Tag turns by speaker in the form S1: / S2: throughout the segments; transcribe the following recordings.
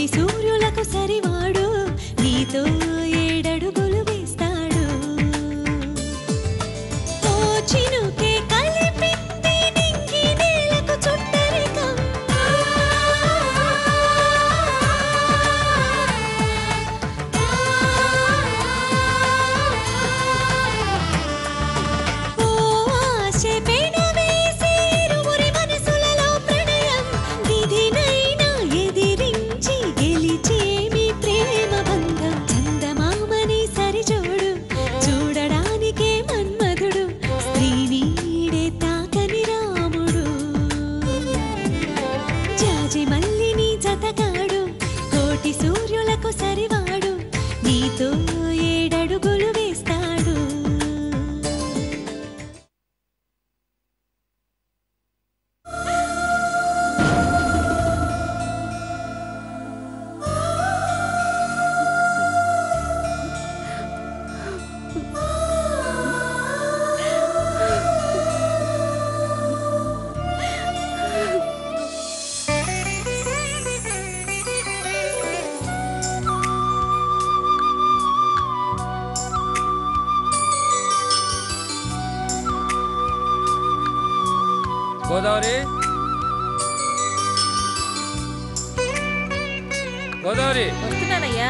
S1: కోటి సూర్యులకు సరివాడు నీతో ఏడడుగులు వేస్తాడు ఓ చినుకే కలిపింది నింగి నేలకు చుట్టరికం ఓ ఆశ పెనవేసి ఇరువురి మనసులలో ప్రణయం విధినైనా ఎదిరించి గెలిచేమి ప్రేమ బంధం చందమామని సరిజోడు చూడడానికే మన్మధుడు స్త్రీ నీడే తాకని రాముడు జాజి మల్లిని జతగాడు కోటి సూర్యులకు సరివాడు నీతో ఏడడుగులు వేస్తాడు
S2: గోదావరి గోదావరి
S3: వస్తున్నానయ్యా.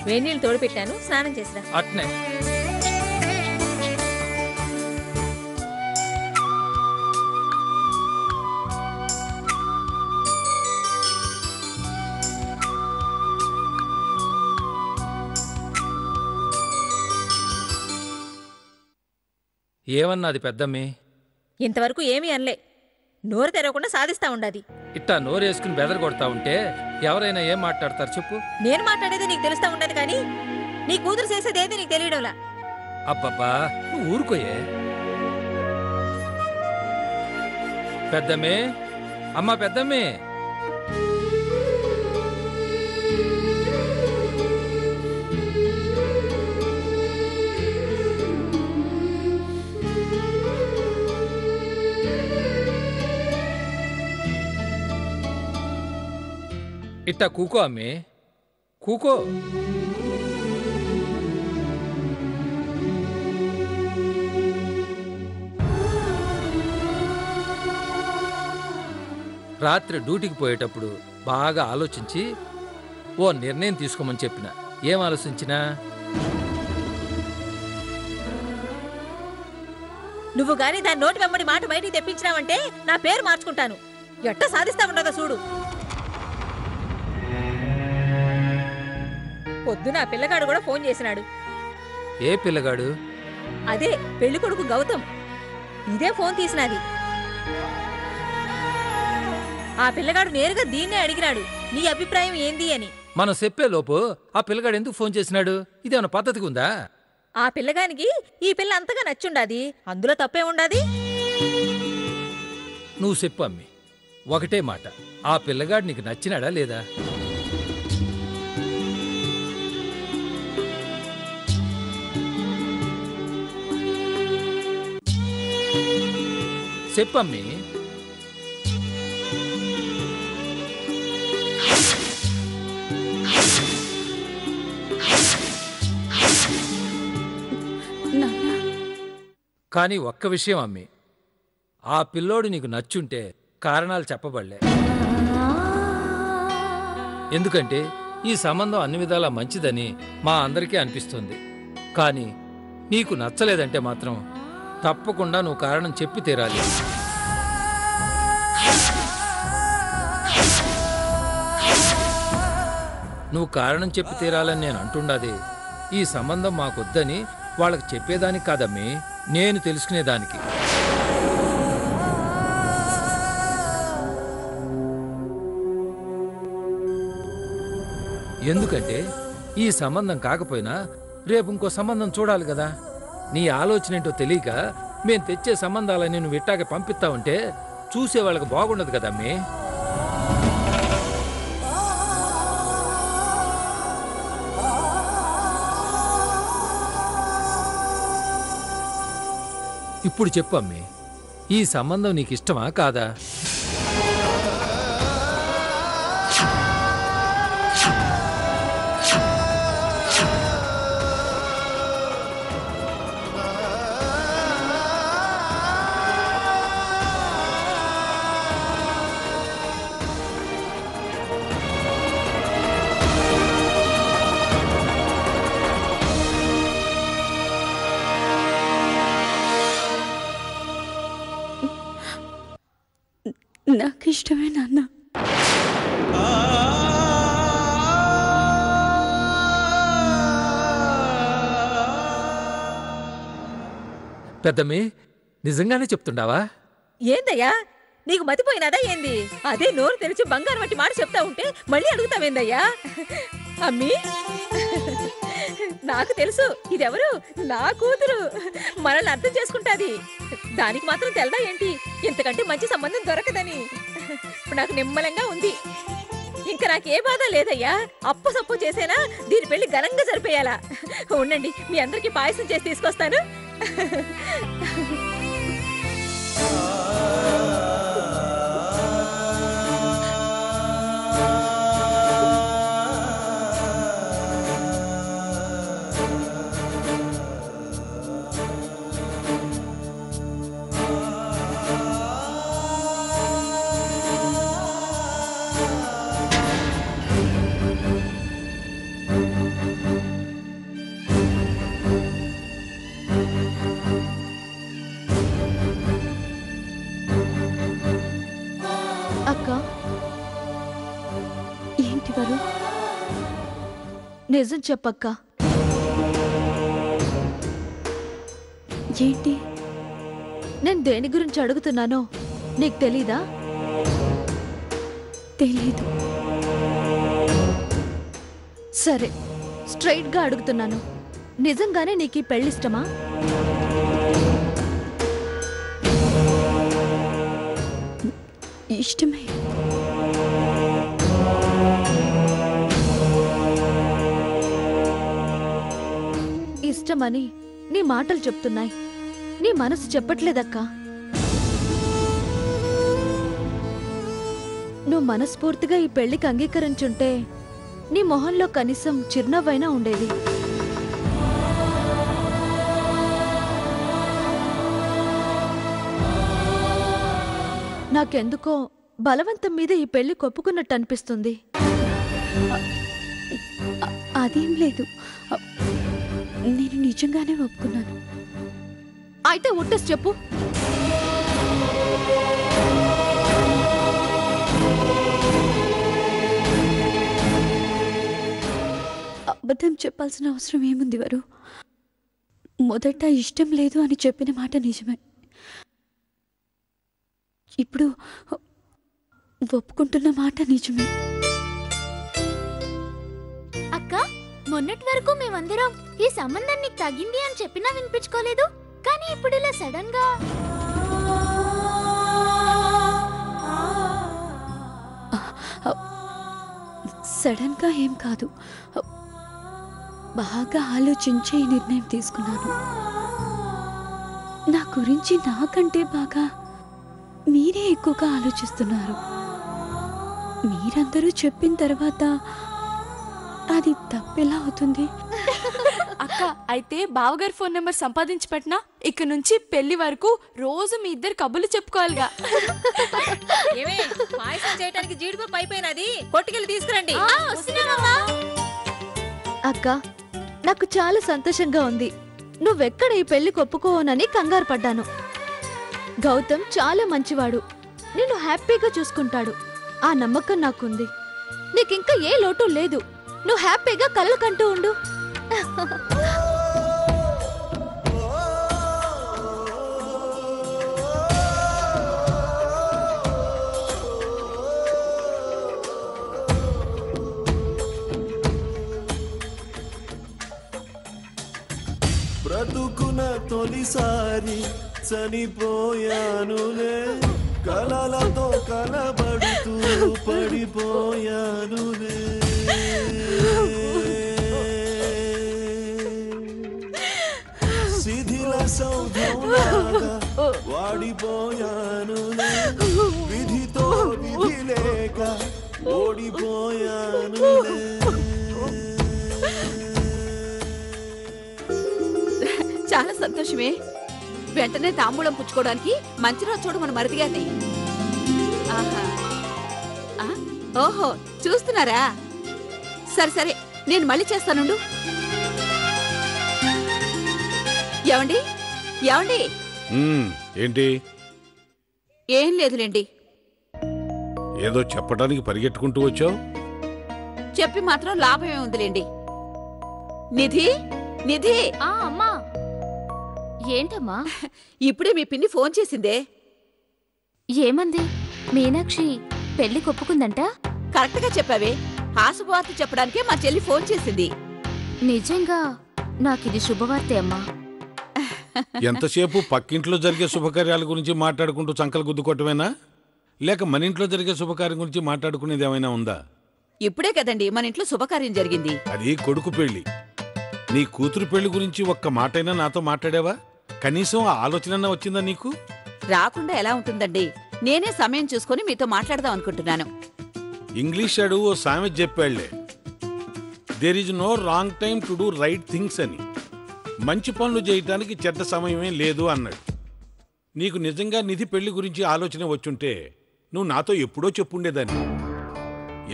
S3: వేణీళ్ళు తోడుపెట్టాను, స్నానం చేసిరా.
S2: అట్నే ఏమన్నది పెద్దమ్మి?
S3: ఇంతవరకు ఏమీ అనలే. నోరు తెరవకుండా సాధిస్తా ఉండాది.
S2: ఇట్టా నోరేసుకుని బెదర కొడతా ఉంటే ఎవరైనా ఏం మాట్లాడతారు చెప్పు?
S3: నేను మాట్లాడేది నీకు తెలుస్తా ఉండదు కానీ నీ కూతురు చేసేదేది నీకు తెలియడంలా.
S2: అబ్బబ్బా నువ్వు ఊరుకోయే. పెద్దమ్మి, అమ్మా పెద్దమ్మి. ఇట్టా కూకో అమ్మి, కూకో. రాత్రి డ్యూటీకి పోయేటప్పుడు బాగా ఆలోచించి ఓ నిర్ణయం తీసుకోమని చెప్పిన. ఏం ఆలోచించినా?
S3: నువ్వు గాని దాని నోటి వెంబడి మాట బయటికి తెప్పించినావంటే నా పేరు మార్చుకుంటాను. ఎట్ట సాధిస్తా ఉండదో చూడు. పొద్దున ఆ పిల్లగాడు కూడా ఫోన్ చేసినాడు.
S2: ఏ పిల్లగాడు?
S3: అదే పెళ్లి కొడుకు గౌతమ్. ఇదే ఫోన్ తీసినది. ఆ పిల్లగాడు నేరుగా దీన్నే అడిగినాడు, నీ అభిప్రాయం ఏంది అని.
S2: మనం చెప్పే లోపు ఆ పిల్లగాడు ఎందుకు ఫోన్ చేసినాడు? ఇదేమన్నా పద్ధతిగా ఉందా?
S3: ఆ పిల్లగానికి ఈ పిల్ల అంతగా నచ్చుండాది, అందులో తప్పే ఉండాది.
S2: నువ్వు చెప్పు అమ్మి, ఒకటే మాట, ఆ పిల్లగాడు నీకు నచ్చినాడా లేదా? చెప్పమ్మి. కానీ ఒక్క విషయం అమ్మి, ఆ పిల్లోడు నీకు నచ్చుంటే కారణాలు చెప్పబడలే. ఎందుకంటే ఈ సంబంధం అన్ని విధాలా మంచిదని మా అందరికీ అనిపిస్తుంది. కానీ నీకు నచ్చలేదంటే మాత్రం తప్పకుండా నువ్వు కారణం చెప్పి తీరాలి. నువ్వు కారణం చెప్పి తీరాలని నేను అంటుండాది ఈ సంబంధం మాకొద్దని వాళ్ళకి చెప్పేదానికి కాదమ్మి, నేను తెలుసుకునేదానికి. ఎందుకంటే ఈ సంబంధం కాకపోయినా రేపు ఇంకో సంబంధం చూడాలి కదా. నీ ఆలోచన ఏంటో తెలియక మేం తెచ్చే సంబంధాలని నువ్వు ఇట్టాగే పంపిస్తావంటే చూసే వాళ్ళకి బాగుండదు కదమ్మి. ఇప్పుడు చెప్పు అమ్మి, ఈ సంబంధం నీకు ఇష్టమా కాదా?
S4: నాకు ఇష్టమే నాన్న.
S2: పెద్దమ్మి, నిజంగానే చెప్తుండావా?
S3: ఏందయ్యా నీకు మతిపోయినాదా ఏంది? అదే నోరు తెరిచి బంగారం వంటి మాట చెప్తా ఉంటే మళ్ళీ అడుగుతావేందయ్యా? అమ్మీ, నాకు తెలుసు ఇదెవరు, నా కూతురు మనల్ని అర్థం చేసుకుంటాది. దానికి మాత్రం తెలదా ఏంటి ఇంతకంటే మంచి సంబంధం దొరకదని? ఇప్పుడు నాకు నిమ్మలంగా ఉంది. ఇంకా నాకే బాధ లేదయ్యా. అప్పు సప్పు చేసేనా దీని పెళ్లి ఘనంగా జరిపేయాలా? ఉండండి, మీ అందరికి పాయసం చేసి తీసుకొస్తాను.
S4: అక్క, ఏంటి వరు? నిజం చెప్పక్క. ఏంటి? నేను దేని గురించి అడుగుతున్నానో నీకు తెలీదా? తెలీదు. సరే, స్ట్రైట్ గా అడుగుతున్నాను. నిజంగానే నీకు ఈ పెళ్ళిష్టమా? ఇష్టమే. ఇష్టమని నీ మాటలు చెప్తున్నాయి, నీ మనసు చెప్పట్లేదక్కా. నువ్వు మనస్ఫూర్తిగా ఈ పెళ్లికి అంగీకరించుంటే నీ మొహంలో కనీసం చిరునవ్వైనా ఉండేది. నాకెందుకో బలవంతం మీద ఈ పెళ్లి కొప్పుకున్నట్టు అనిపిస్తుంది. అదేం లేదు, నేను నిజంగానే ఒప్పుకున్నాను. అయితే ఒట్టేసి చెప్పు. అబద్ధం చెప్పాల్సిన అవసరం ఏముంది వరు? మొదట ఇష్టం లేదు అని చెప్పిన మాట నిజమే. ఇప్పుడు ఒప్పుకుంటున్న మాట నిజమే.
S5: అక్క, మొన్నటి వరకు మేమందరం ఈ సంబంధం నీకు తగ్గింది అని చెప్పినా వినిపించుకోలేదు. కానీ ఇప్పుడు ఇలా సడన్ గా
S4: సడన్ గా ఏం కాదు, బాగా ఆలోచించే ఈ నిర్ణయం తీసుకున్నాను. నా గురించి నాకంటే బాగా మీరే ఎక్కువగా ఆలోచిస్తున్నారు. మీరందరూ చెప్పిన తర్వాత అది తప్పెలా అవుతుంది?
S6: అక్క, అయితే బావగారి ఫోన్ నెంబర్ సంపాదించి పెట్టినా ఇక నుంచి పెళ్లి వరకు రోజు మీ ఇద్దరు కబుర్లు చెప్పుకోవాలిగా.
S3: ఏమే, పాయసం చేయడానికి జీడిపప్పు అయిపోయినది, కొట్టుకెళ్ళి తీసుకురండి.
S4: అక్క, నాకు చాలా సంతోషంగా ఉంది. నువ్వెక్కడ ఈ పెళ్లి ఒప్పుకోవనని కంగారు పడ్డాను. గౌతమ్ చాలా మంచివాడు, నిన్ను హ్యాపీగా చూసుకుంటాడు. ఆ నమ్మకం నాకుంది. నీకింకా ఏ లోటు లేదు. నువ్వు హ్యాపీగా కళ్ళు కంటూ ఉండు.
S7: బ్రతుకున తొలిసారి చనిపోయానులే, కలలతో కలబడుతూ పడిపోయానులే. శిథిల సౌధంలాగా పడిపోయానులే విధితో విధి లేక ఓడిపోయానులే.
S8: చాలా సంతోషమే. వెంటనే తాంబూలం పుచ్చుకోవడానికి మంచి రోజు చూడు మన మరిదిగారిని. ఆహా. ఓహో చూస్తున్నారా? సరే సరే నేను మళ్ళీ చేస్తానుండు. ఏమండి ఏమండి?
S9: ఏంటి?
S8: ఏం లేదులేండి.
S9: ఏదో చెప్పడానికి పరిగెట్టుకుంటూ వచ్చావు.
S8: చెప్పి మాత్రం లాభమే ఉందిలేండి. నిధి నిధి.
S5: అమ్మా ఏంటమ్మా?
S8: ఇప్పుడే మీ పిన్ని ఫోన్ చేసిందే.
S5: ఏమంది? మీనాక్షి పెళ్లి కొప్పుకుందంట.
S8: కరెక్ట్ గా చెప్పావే. ఆ శుభవార్త చెప్పడానికే మా చెల్లి ఫోన్ చేసింది.
S5: నిజంగా నాకిది శుభవార్తే అమ్మా.
S9: ఎంతసేపు పక్కింట్లో జరిగే శుభకార్యాల గురించి మాట్లాడుకుంటూ చంకలు గుద్దుకోవటమేనా, లేక మన ఇంట్లో జరిగే శుభకార్యం గురించి మాట్లాడుకునేది ఏమైనా ఉందా?
S8: ఇప్పుడే కదండి మన ఇంట్లో శుభకార్యం జరిగింది.
S9: అది కొడుకు పెళ్లి. నీ కూతురు పెళ్లి గురించి ఒక్క మాటైనా నాతో మాట్లాడావా? కనీసం ఆ ఆలోచన వచ్చిందా నీకు?
S8: రాకుండా ఎలా ఉంటుందండి? నేనే సమయం చూసుకొని మీతో మాట్లాడదాం అనుకుంటున్నాను.
S9: ఇంగ్లీష్ అడు ఓ సామెత చెప్పాళ్లే, there is no wrong time to do right things అని. మంచి పనులు చేయటానికి చెడ్డ సమయమే లేదు అన్నాడు. నీకు నిజంగా నిధి పెళ్లి గురించి ఆలోచన వచ్చుంటే నువ్వు నాతో ఎప్పుడో చెప్పుండేదాన్ని.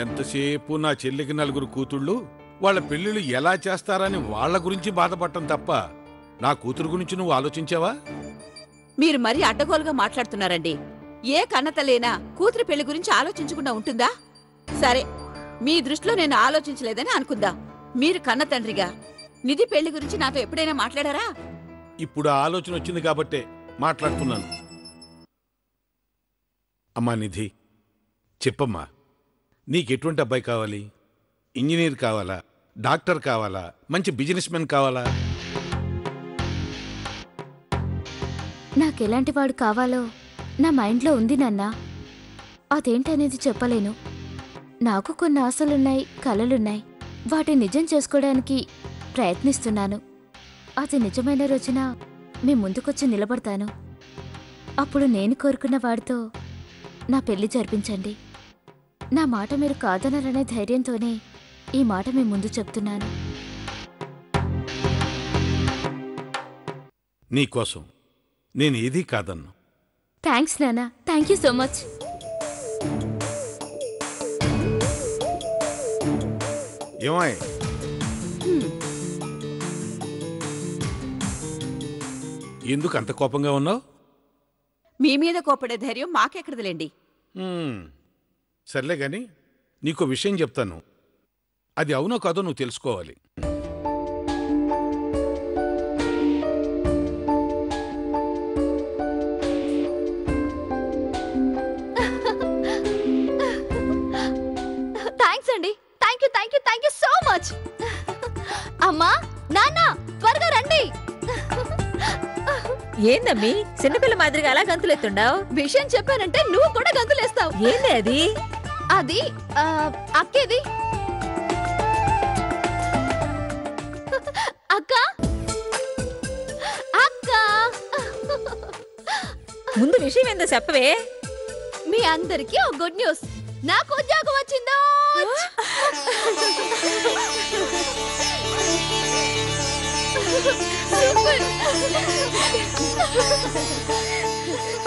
S9: ఎంతసేపు నా చెల్లికి 4 కూతుళ్ళు, వాళ్ళ పెళ్లిళ్ళు ఎలా చేస్తారని వాళ్ల గురించి బాధపడటం తప్ప నా కూతురు గురించి నువ్వు ఆలోచించావా?
S8: మీరు మరీ అడ్డగోలుగా మాట్లాడుతున్నారండి. ఏ కన్నతలేనా కూతురి పెళ్లి గురించి ఆలోచించకుండా ఉంటుందా? సరే, మీ దృష్టిలో నేను ఆలోచించలేదని అనుకుందాం. మీరు కన్న తండ్రిగా నిధి పెళ్లి గురించి నాతో ఎప్పుడైనా మాట్లాడారా?
S9: ఇప్పుడు ఆలోచన వచ్చింది కాబట్టే మాట్లాడుతున్నాను. అమ్మా నిధి, చెప్పమ్మా, నీకెటువంటి అబ్బాయి కావాలి? ఇంజనీర్ కావాలా? డాక్టర్ కావాలా? మంచి బిజినెస్ మెన్ కావాలా?
S5: నాకెలాంటి వాడు కావాలో నా మైండ్లో ఉంది నాన్న. అదేంటనేది చెప్పలేను. నాకు కొన్ని ఆశలున్నాయి, కలలున్నాయి. వాటిని నిజం చేసుకోవడానికి ప్రయత్నిస్తున్నాను. అది నిజమైన రోజున మీ ముందుకొచ్చి నిలబడతాను. అప్పుడు నేను కోరుకున్న వాడితో నా పెళ్లి జరిపించండి. నా మాట మీరు కాదనరనే ధైర్యంతోనే ఈ మాట మీ ముందు చెప్తున్నాను.
S9: నీకోసం నేను ఏదీ కాదన్ను.
S5: థ్యాంక్స్ నాన్న. Thank you so much.
S9: ఏమాయ్, ఎందుకు అంత కోపంగా ఉన్నావు?
S8: మీ మీద కోపడే ధైర్యం మాకెక్కడదిలేండి.
S9: సర్లే గాని నీకో విషయం చెప్తాను. అది అవునో కాదో నువ్వు తెలుసుకోవాలి.
S4: థ్యాంక్స్ అండి. Thank you thank you thank you so much. అమ్మా నాన్న త్వరగా రండి.
S3: ఏందమ్మీ చిన్నపిల్ల మాదిరిగా అలా గంతులెత్తుండావు?
S4: విషయం చెప్పానంటే నువ్వు కూడా గంతులేస్తావు.
S3: ఏంది అది?
S4: అది అక్కేది. అక్క అక్క,
S3: ముందు విషయం ఏందో చెప్పవే.
S4: మీ అందరికీ ఒక గుడ్ న్యూస్. నాకు ఉద్యోగం వచ్చిందో.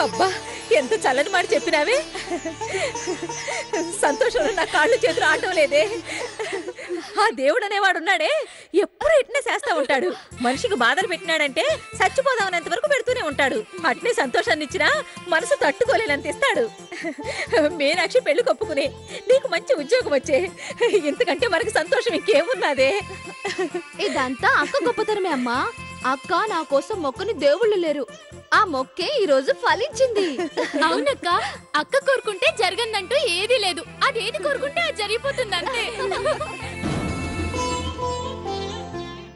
S3: అబ్బా ఎంత చల్లని మాట చెప్పినావే. సంతోషంలో నా కాళ్ళు చేతులు ఆడటం లేదే. ఆ దేవుడు అనేవాడు ఉన్నాడే, ఎప్పుడు ఇట్నే చేస్తా ఉంటాడు. మనిషికి బాధలు పెట్టినాడంటే చచ్చిపోదామనేంత వరకు పెడుతూనే ఉంటాడు. అట్నే సంతోషాన్ని ఇచ్చినా మనసు తట్టుకోలేనంత ఇస్తాడు. మీనాక్షి పెళ్లి కొప్పుకునే నీకు మంచి ఉద్యోగం వచ్చే, ఇంతకంటే మనకి సంతోషం ఇంకేమున్నదే.
S4: ఇదంతా అక్క గొప్పతనమే అమ్మా. అక్క నా కోసం మొక్కని దేవుళ్ళు లేరు. ఆ మొక్కే ఈ రోజు ఫలించింది.
S5: అవునక్క, అక్క కోరుకుంటే జరగందంటూ ఏదీ లేదు. అదేది కోరుకుంటే అది జరిగిపోతుంది అంతే.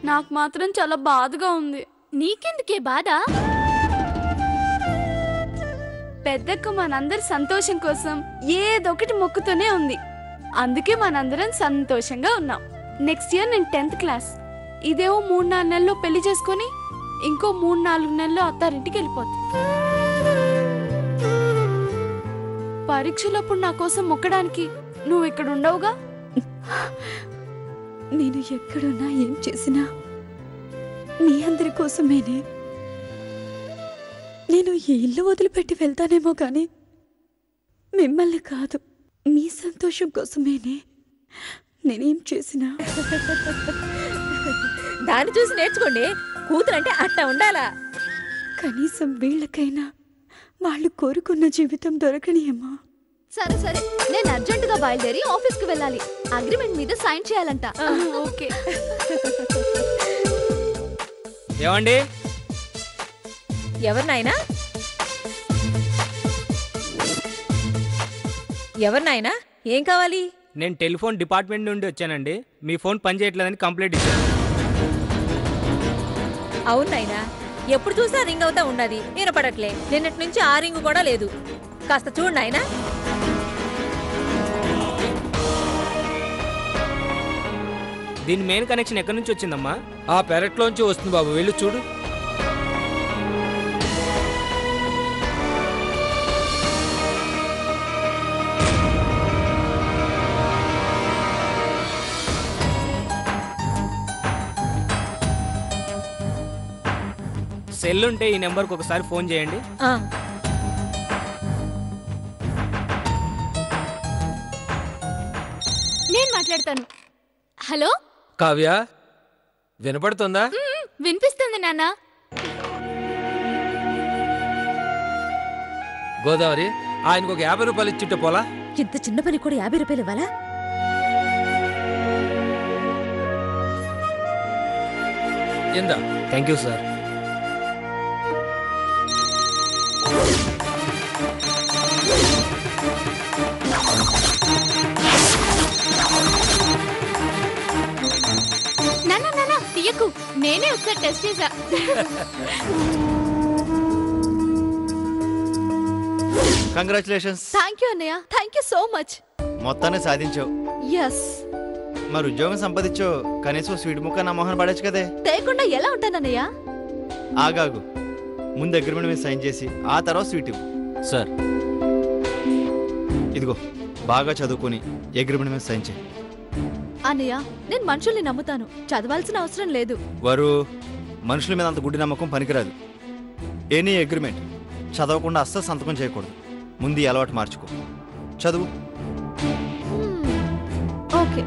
S6: నాకు మాత్రం చాలా బాధగా ఉంది.
S5: నీకెందుకే బాధ?
S6: పెద్దక్క మనందరి సంతోషం కోసం ఏదొకటి మొక్కుతూనే ఉంది. అందుకే మనందరం సంతోషంగా ఉన్నాం. నెక్స్ట్ ఇయర్ నేను 10th క్లాస్. ఇదేమో 3-4 నెలల్లో పెళ్లి చేసుకొని ఇంకో 3-4 నెలల్లో అత్తారింటికి వెళ్ళిపోతుంది. పరీక్షలప్పుడు నా కోసం మొక్కడానికి నువ్వు ఇక్కడ ఉండవుగా?
S10: నేను ఎక్కడున్నా ఏం చేసినా మీ అందరి కోసమేనే. నేను ఈ ఇల్లు వదిలిపెట్టి వెళ్తానేమో కానీ మిమ్మల్ని కాదు, మీ సంతోషం కోసమేనే నేనేం చేసినా.
S3: దాన్ని చూసి నేర్చుకోండి. కూతురంటే అట్టా ఉండాలా.
S10: కనీసం వీళ్ళకైనా వాళ్ళు కోరుకున్న జీవితం దొరకనియమ్మా.
S4: సరే సరే, నేను అర్జెంటుగా బయలుదేరి ఆఫీస్కి వెళ్ళాలి. అగ్రిమెంట్ మీద సైన్ చేయాలంట.
S6: ఓకే.
S11: ఏమండి?
S3: ఎవరినైనా ఎవరినైనా ఏం కావాలి?
S11: నేను టెలిఫోన్ డిపార్ట్మెంట్ నుండి వచ్చానండి. మీ ఫోన్ పనిచేయట్లేదని కంప్లైంట్ ఇచ్చాను.
S3: అవునైనా, ఎప్పుడు చూసా రింగ్ అవుతా ఉన్నది, వినపడట్లే. నిన్నటి నుంచి ఆ రింగ్ కూడా లేదు. కాస్త చూడు నాయనా.
S11: దీని మెయిన్ కనెక్షన్ ఎక్కడి నుంచి వచ్చిందమ్మా?
S2: ఆ పెరట్లోంచి వస్తుంది బాబు, వెళ్ళి చూడు.
S11: సెల్ ఉంటే ఈ నెంబర్కి ఒకసారి ఫోన్ చేయండి.
S5: నేను మాట్లాడతాను. హలో
S2: కావ్య, వినపడుతుందా?
S5: వినిపిస్తుంది నాన్న.
S2: గోదావరి, ఆయనకు ఒక 50 రూపాయలు ఇచ్చిట్టు పోలా.
S3: ఇంత చిన్న పని కూడా 50 రూపాయలు ఇవ్వాలా?
S2: ఎందా?
S11: Thank you sir.
S5: నాన్న తీయకు, నేనే ఒకసారి టెస్ట్ చేశా.
S12: కంగ్రాచులేషన్స్.
S4: థ్యాంక్ యూ అన్నయ్య, థ్యాంక్ యూ సో మచ్.
S12: మొత్తాన్ని సాధించావు.
S4: ఎస్.
S12: మరి ఉద్యోగం సంపాదించావు, కనీసం స్వీట్ ముక్క నా మొహన్ పడచ్చు కదే.
S4: తేకుండా ఎలా ఉంటానన్నయ్య?
S12: ఆగాగు, ముందు అగ్రిమెంట్ మీద సైన్ చేసి ఆ తర్వాత స్వీట్ ఇవ్వు.
S11: సార్
S12: ఇదిగో, బాగా చదువుకొని అగ్రిమెంట్ మీద సైన్ చేయి.
S4: అన్నయ్య, నేను మనుషుల్ని నమ్ముతాను, చదవాల్సిన అవసరం లేదు.
S12: వారు మనుషుల మీద అంత గుడ్డి నమ్మకం పనికిరాదు. ఎనీ అగ్రిమెంట్ చదవకుండా అస్సలు సంతకం చేయకూడదు. ముందు ఈ అలవాటు మార్చుకో, చదువు.
S4: ఓకే.